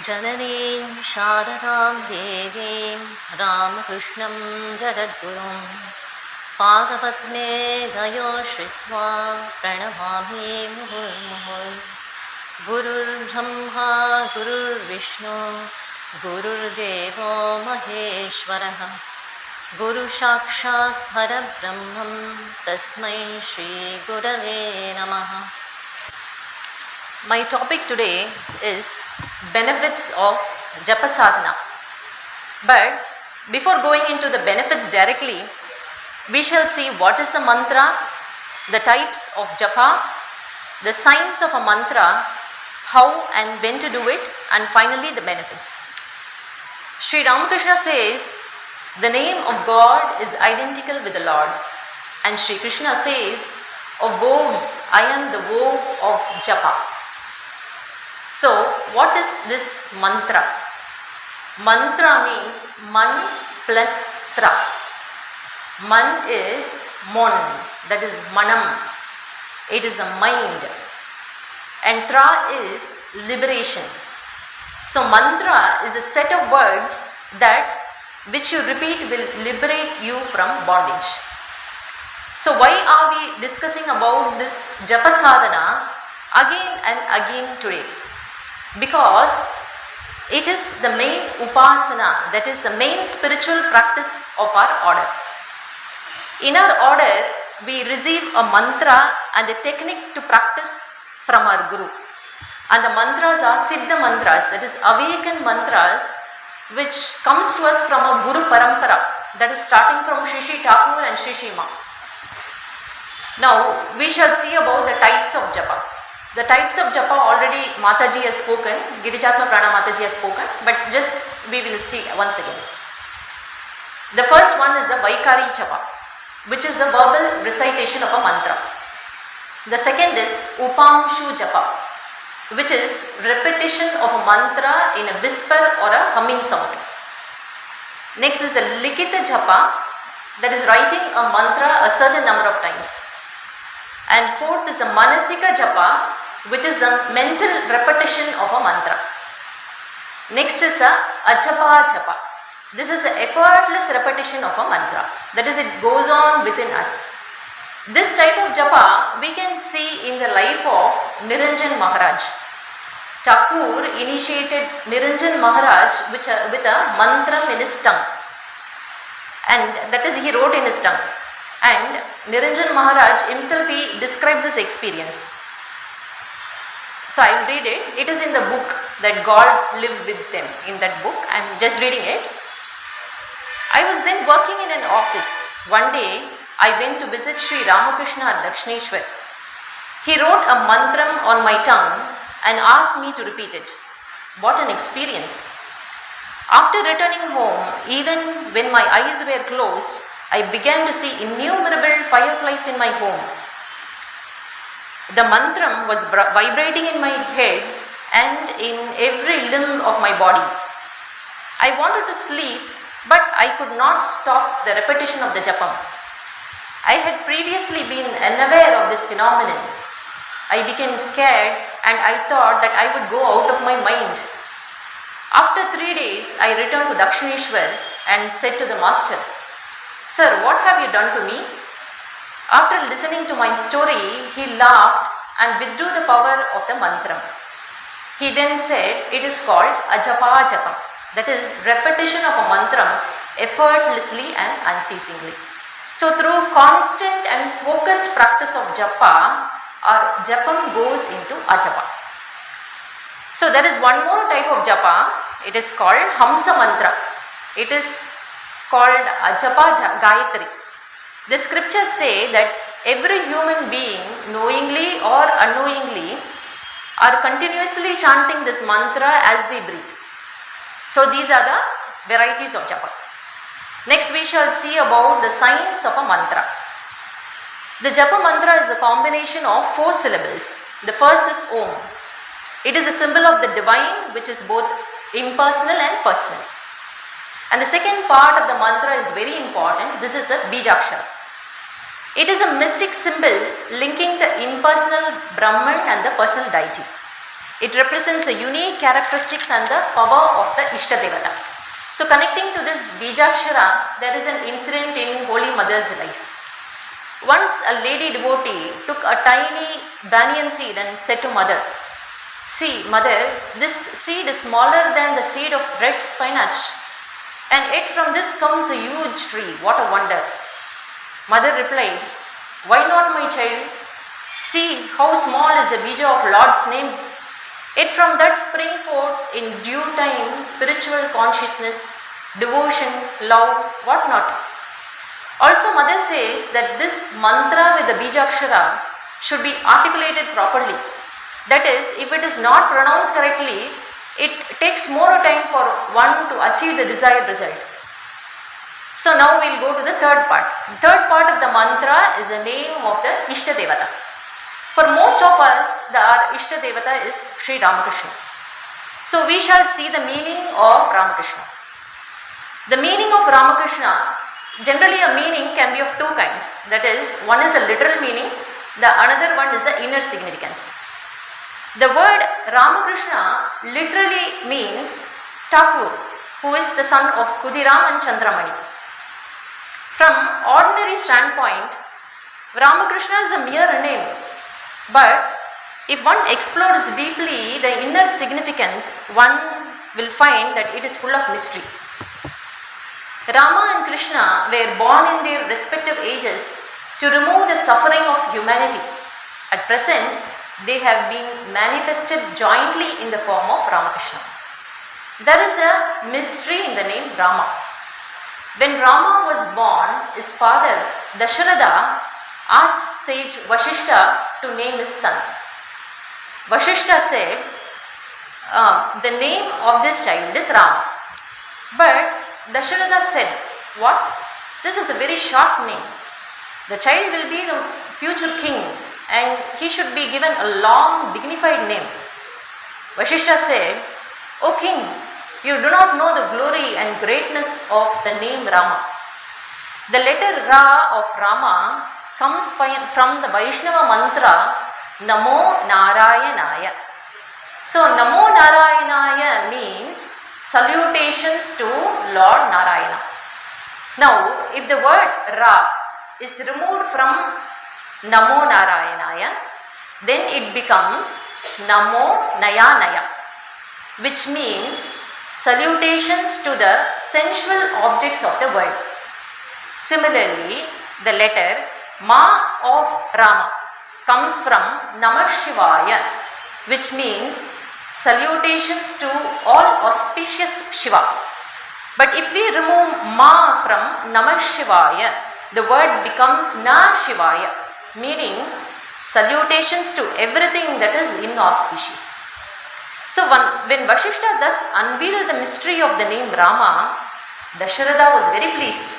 जननीं शारदां देवीं रामकृष्णं जगद्गुरुं पादपद्मे दयो श्रित्वा प्रणमामि मुहुर्मुहुः। गुरुर्ब्रह्मा गुरुर्विष्णु गुरुर्देवो महेश्वरः गुरुसाक्षात् परब्रह्मं तस्मै श्रीगुरवे नमः. My topic today is benefits of Japa sadhana. But before going into the benefits directly, we shall see what is a mantra, the types of Japa, the signs of a mantra, how and when to do it, and finally the benefits. Sri Ramakrishna says, the name of God is identical with the Lord. And Sri Krishna says, of vows, I am the vow of Japa. So, what is this mantra? Mantra means man plus tra. Man is mon, that is manam. It is a mind. And tra is liberation. So, mantra is a set of words that which you repeat will liberate you from bondage. So, why are we discussing about this Japa sadhana again and again today? Because it is the main upasana, that is the main spiritual practice of our order. In our order, we receive a mantra and a technique to practice from our Guru. And the mantras are Siddha mantras, that is awakened mantras, which comes to us from a Guru Parampara, that is starting from Shri Shri Thakur and Shri Shri Ma. Now, we shall see about the types of Japa. The types of Japa already Mataji has spoken, Girijatma Prana Mataji has spoken, but just we will see once again. The first one is the Vaikari Japa, which is the verbal recitation of a mantra. The second is Upamshu Japa, which is repetition of a mantra in a whisper or a humming sound. Next is the Likita Japa, that is writing a mantra a certain number of times. And fourth is the Manasika Japa, which is the mental repetition of a mantra. Next is the Ajapa Japa. This is the effortless repetition of a mantra. That is, it goes on within us. This type of Japa we can see in the life of Niranjan Maharaj. Thakur initiated Niranjan Maharaj with a mantram in his tongue. And that is, he wrote in his tongue. And Niranjan Maharaj himself, he describes his experience. So I will read it. It is in the book that God lived with them. In that book, I am just reading it. I was then working in an office. One day, I went to visit Sri Ramakrishna at Dakshineshwar. He wrote a mantram on my tongue and asked me to repeat it. What an experience! After returning home, even when my eyes were closed, I began to see innumerable fireflies in my home. The mantram was vibrating in my head and in every limb of my body. I wanted to sleep, but I could not stop the repetition of the japam. I had previously been unaware of this phenomenon. I became scared and I thought that I would go out of my mind. After 3 days, I returned to Dakshineshwar and said to the master, "Sir, what have you done to me?" After listening to my story, he laughed and withdrew the power of the mantram. He then said, it is called Ajapa Japa, that is repetition of a mantram effortlessly and unceasingly. So through constant and focused practice of Japa, our Japam goes into Ajapa. So there is one more type of Japa, it is called Hamsa Mantra. It is called Japa Gayatri. The scriptures say that every human being, knowingly or unknowingly, are continuously chanting this mantra as they breathe. So these are the varieties of Japa. Next we shall see about the signs of a mantra. The Japa mantra is a combination of 4 syllables. The first is Om. It is a symbol of the divine, which is both impersonal and personal. And the second part of the mantra is very important. This is the Bijakshara. It is a mystic symbol linking the impersonal Brahman and the personal deity. It represents the unique characteristics and the power of the Ishta Devata. So connecting to this Bijakshara, there is an incident in Holy Mother's life. Once a lady devotee took a tiny banyan seed and said to mother, "See, mother, this seed is smaller than the seed of red spinach, and yet from this comes a huge tree. What a wonder." Mother replied, "Why not, my child? See how small is the bija of Lord's name. Yet from that spring forth in due time spiritual consciousness, devotion, love, what not." Also, mother says that this mantra with the Bijakshara should be articulated properly. That is, if it is not pronounced correctly, it takes more time for one to achieve the desired result. So now we will go to the third part. The third part of the mantra is the name of the Ishta Devata. For most of us, our Ishta Devata is Sri Ramakrishna. So we shall see the meaning of Ramakrishna. The meaning of Ramakrishna, generally a meaning can be of two kinds. That is, one is a literal meaning, the another one is the inner significance. The word Ramakrishna literally means Thakur, who is the son of Khudiram and Chandramani. From ordinary standpoint, Ramakrishna is a mere name, but if one explores deeply the inner significance, one will find that it is full of mystery. Rama and Krishna were born in their respective ages to remove the suffering of humanity. At present, they have been manifested jointly in the form of Ramakrishna. There is a mystery in the name Rama. When Rama was born, his father Sarada asked sage Vashishta to name his son. Vashishta said, "The name of this child is Rama." But Dasharada said, "What? This is a very short name. The child will be the future king and he should be given a long dignified name." Vashishta said, "O king, you do not know the glory and greatness of the name Rama. The letter Ra of Rama comes from the Vaishnava mantra Namo Narayanaya. So Namo Narayanaya means salutations to Lord Narayana. Now, if the word Ra is removed from Namo Narayanaya, then it becomes Namo Nayanaya, which means salutations to the sensual objects of the world. Similarly, the letter Ma of Rama comes from Namah Shivaya, which means salutations to all auspicious Shiva. But if we remove Ma from Namah Shivaya, the word becomes Na Shivaya, meaning salutations to everything that is inauspicious. So when Vashishta thus unveiled the mystery of the name Rama, Dasharada was very pleased.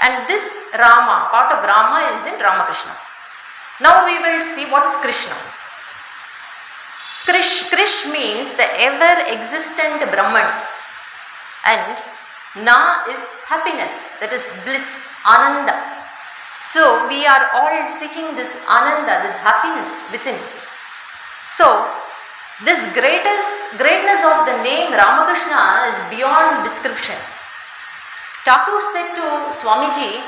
And this Rama, part of Rama, is in Ramakrishna. Now we will see what is Krishna. Krish means the ever-existent Brahman, and Na is happiness, that is bliss, Ananda. So we are all seeking this Ananda, this happiness within. So this greatness of the name Ramakrishna is beyond description. Thakur said to Swamiji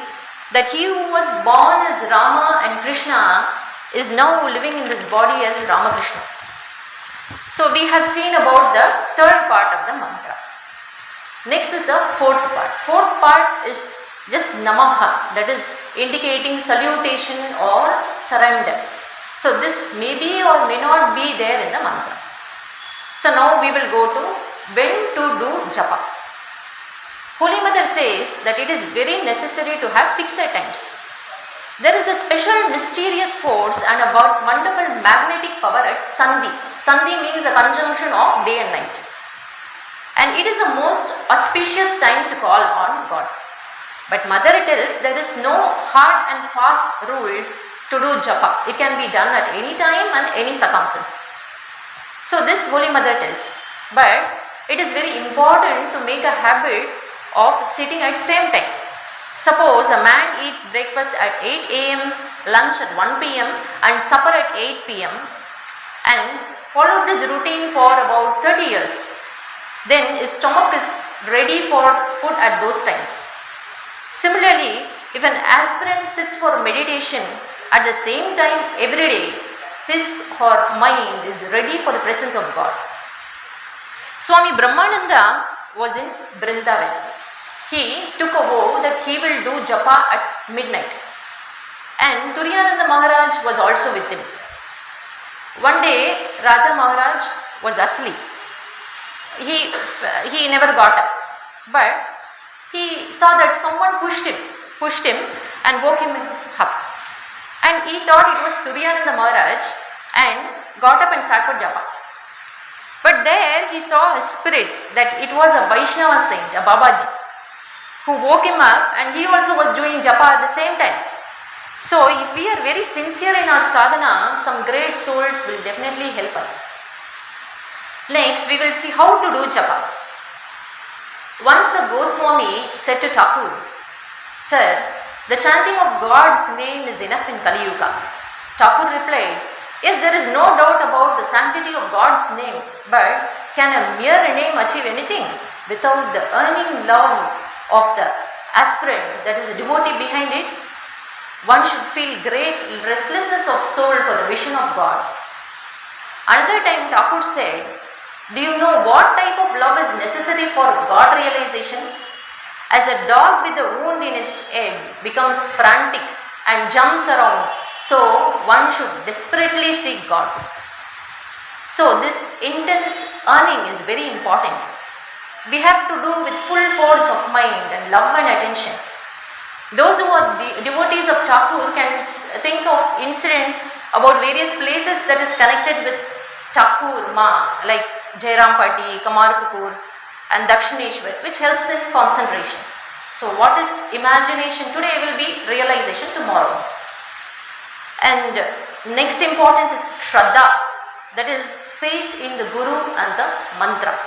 that he who was born as Rama and Krishna is now living in this body as Ramakrishna. So we have seen about the third part of the mantra. Next is the fourth part. Fourth part is just Namaha, that is indicating salutation or surrender. So this may be or may not be there in the mantra. So now we will go to when to do Japa. Holy Mother says that it is very necessary to have fixed times. There is a special mysterious force and a wonderful magnetic power at Sandhi. Sandhi means a conjunction of day and night. And it is the most auspicious time to call on God. But Mother tells there is no hard and fast rules to do Japa. It can be done at any time and any circumstance. So this Holy Mother tells. But it is very important to make a habit of sitting at same time. Suppose a man eats breakfast at 8 a.m., lunch at 1 p.m. and supper at 8 p.m. and followed this routine for about 30 years, then his stomach is ready for food at those times. Similarly, if an aspirant sits for meditation at the same time every day, his or mind is ready for the presence of God. Swami Brahmananda was in Brindavan. He took a vow that he will do japa at midnight. And Turiyananda Maharaj was also with him. One day, Raja Maharaj was asleep. He never got up. But he saw that someone pushed him and woke him up. And he thought it was Turiyananda Maharaj and got up and sat for japa. But there he saw a spirit that it was a Vaishnava saint, a Babaji, who woke him up, and he also was doing japa at the same time. So if we are very sincere in our sadhana, some great souls will definitely help us. Next, we will see how to do japa. Once a Goswami said to Thakur, "Sir, the chanting of God's name is enough in Kali Yuga." Thakur replied, "Yes, there is no doubt about the sanctity of God's name, but can a mere name achieve anything without the earning love of the aspirant, that is a devotee behind it? One should feel great restlessness of soul for the vision of God." Another time Thakur said, "Do you know what type of love is necessary for God realization? As a dog with a wound in its head becomes frantic and jumps around, so one should desperately seek God." So this intense earning is very important. We have to do with full force of mind and love and attention. Those who are devotees of Thakur can think of incident about various places that is connected with Thakur Ma, like Jairampati, Kamarpukur and Dakshineshwar, which helps in concentration. So what is imagination today will be realization tomorrow. And next important is Shraddha, that is faith in the Guru and the mantra.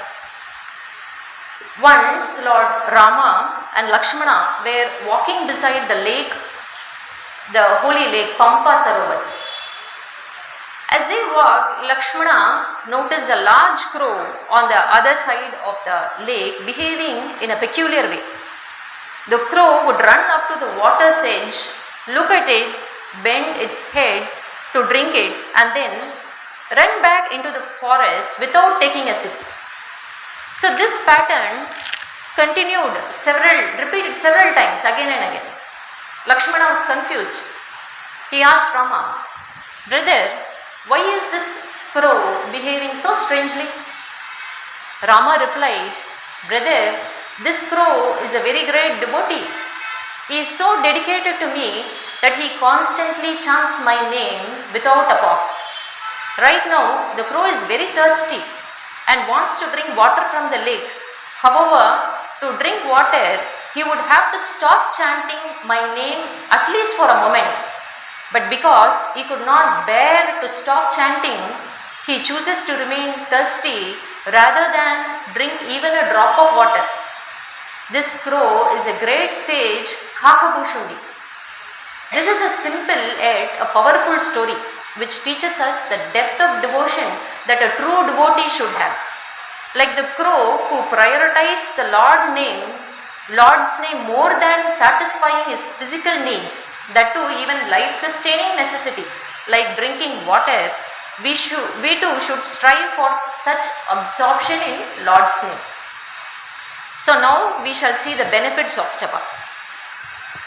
Once Lord Rama and Lakshmana were walking beside the lake, the holy lake Pampa Sarovar. As they walked, Lakshmana noticed a large crow on the other side of the lake behaving in a peculiar way. The crow would run up to the water's edge, look at it, bend its head to drink it, and then run back into the forest without taking a sip. So this pattern repeated several times again and again. Lakshmana was confused. He asked Rama, "Brother, why is this crow behaving so strangely?" Rama replied, "Brother, this crow is a very great devotee. He is so dedicated to me that he constantly chants my name without a pause. Right now, the crow is very thirsty and wants to drink water from the lake. However, to drink water, he would have to stop chanting my name at least for a moment. But because he could not bear to stop chanting, he chooses to remain thirsty rather than drink even a drop of water. This crow is a great sage, Kakabhushundi." This is a simple yet a powerful story which teaches us the depth of devotion that a true devotee should have. Like the crow who prioritized the Lord's name more than satisfying his physical needs, that too even life-sustaining necessity like drinking water, we too should strive for such absorption in Lord's name. So now we shall see the benefits of japa.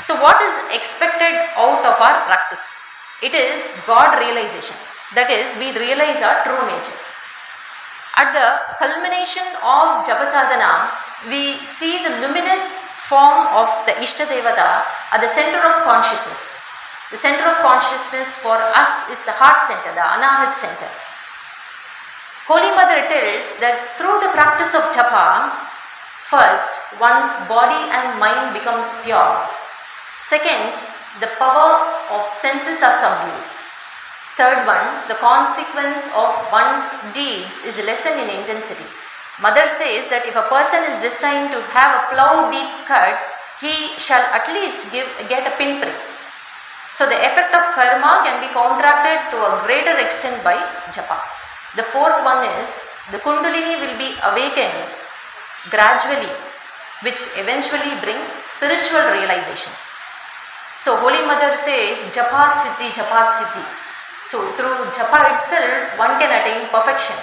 So what is expected out of our practice? It is God realization. That is, we realize our true nature. At the culmination of Japa sadhana, we see the luminous form of the Ishta Devata at the center of consciousness. The center of consciousness for us is the heart center, the Anahat center. Holy Mother tells that through the practice of Japa, first, one's body and mind becomes pure. Second, the power of senses are subdued. Third one, the consequence of one's deeds is lessened in intensity. Mother says that if a person is destined to have a plough deep cut, he shall at least get a pinprick. So the effect of karma can be counteracted to a greater extent by japa. The fourth one is the Kundalini will be awakened gradually, which eventually brings spiritual realization. So Holy Mother says Japat Siddhi, Japat Siddhi. So through Japa itself one can attain perfection.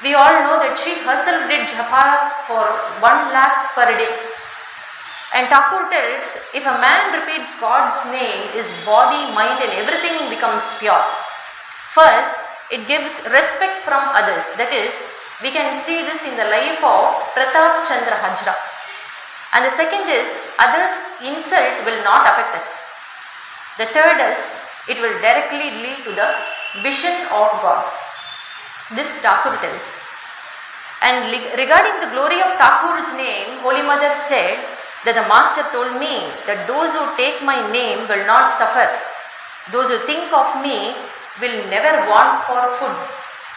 We all know that she herself did Japa for 1 lakh per day. And Thakur tells, if a man repeats God's name, his body, mind and everything becomes pure. First, it gives respect from others. That is, we can see this in the life of Pratap Chandra Hajra. And the second is, others' insult will not affect us. The third is, it will directly lead to the vision of God. This Thakur tells. And regarding the glory of Thakur's name, Holy Mother said that the Master told me that those who take my name will not suffer. Those who think of me will never want for food.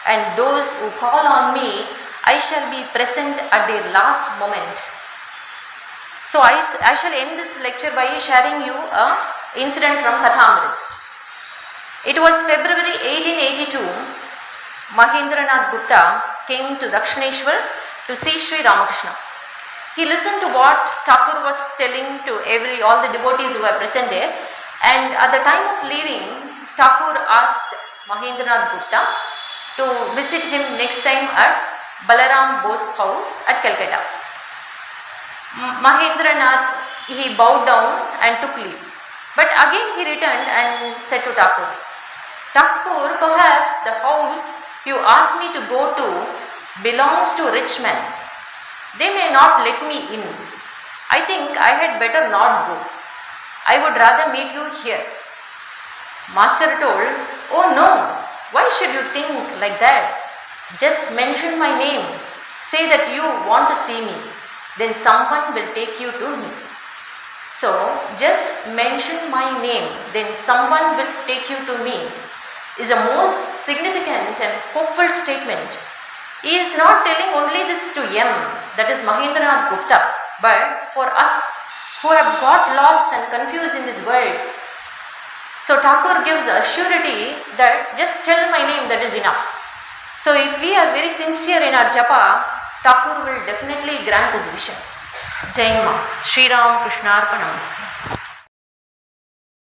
And those who call on me, I shall be present at their last moment. So I shall end this lecture by sharing you an incident from Kathamrit. It was February 1882. Mahendranath Gupta came to Dakshineshwar to see Sri Ramakrishna. He listened to what Thakur was telling to all the devotees who were present there, and at the time of leaving, Thakur asked Mahendranath Gupta to visit him next time at Balaram Bose house at Calcutta. Mahendranath, he bowed down and took leave. But again he returned and said to Thakur, Thakur, perhaps the house you asked me to go to belongs to rich men. They may not let me in. I think I had better not go. I would rather meet you here. Master told, oh no, why should you think like that? Just mention my name. Say that you want to see me. Then someone will take you to me. So, just mention my name, then someone will take you to me, is a most significant and hopeful statement. He is not telling only this to M, that is Mahendranath Gupta, but for us who have got lost and confused in this world. So Thakur gives a surety that just tell my name, that is enough. So if we are very sincere in our japa, Thakur will definitely grant his vision. Jai Ma. Shri Ram Krishnarpanamastu.